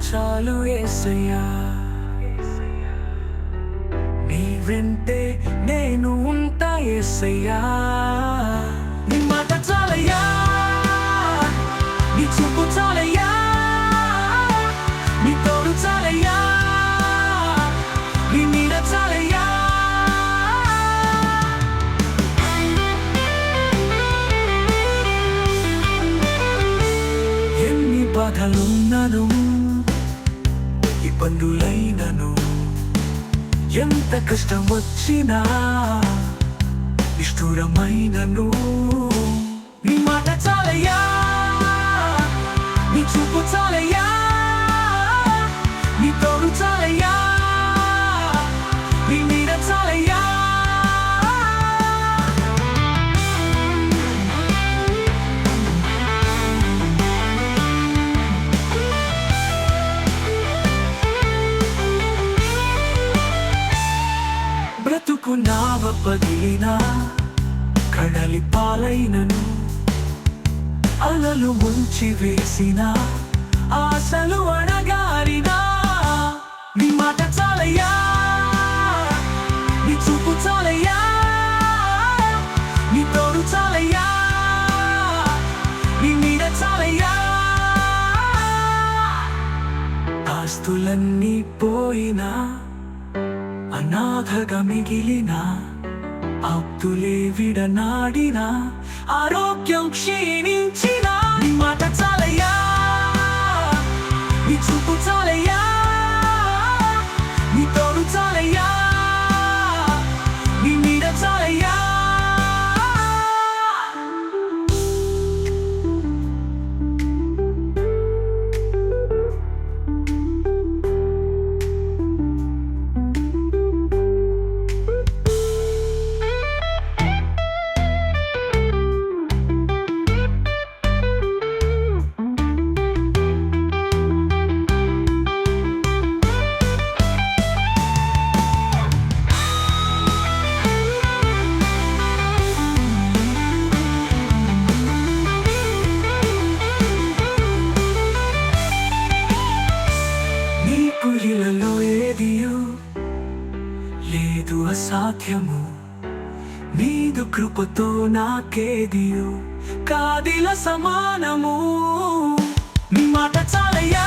చాలు యేసయ్యా, నీ వెంటే నేను ఉంటా యేసయ్యా. నీ మాట చాలయ్యా, నీ చూపు చాలయ్యా, నీ తోడు చాలయ్యా, నీ నీడ చాలయ్యా. ఎన్ని బాధలున్నను, ఇబ్బందులైనను, ఎంత కష్టం వచ్చినా, నిష్ఠురమైనను, నీ మాట చాలయ్యా, నీ చూపు చాలయ్యా, నీ తోడు చాలయ్యా, నీ నీడ చాలయ్యా. బ్రతుకు నావ పగిలినా, కడలి పాలైనను, అలలు ముంచి వేసిన, ఆశలు అణగారినా, నీ మాట చాలయ్యా, నీ చూపు చాలయ్యా, నీ తోడు చాలయ్యా, నీ నీడ చాలయ్యా. ఆస్తులన్నీ పోయినా, అనాథగా మిగిలిన, ఆప్తులే విడనాడిన, ఆరోగ్యం క్షీణించిన, నీ మాట చాలయ్యా, నీ చూపు చాలయ్యా, నీ తోడు చాలయ్యా, నీ నీడ చాలయ్యా. ఇలలో ఏదియు లేదు అసాధ్యము, నీదు కృపతో నాకేదియు కాదిల సమానము. నీ మాట చాలయ్యా,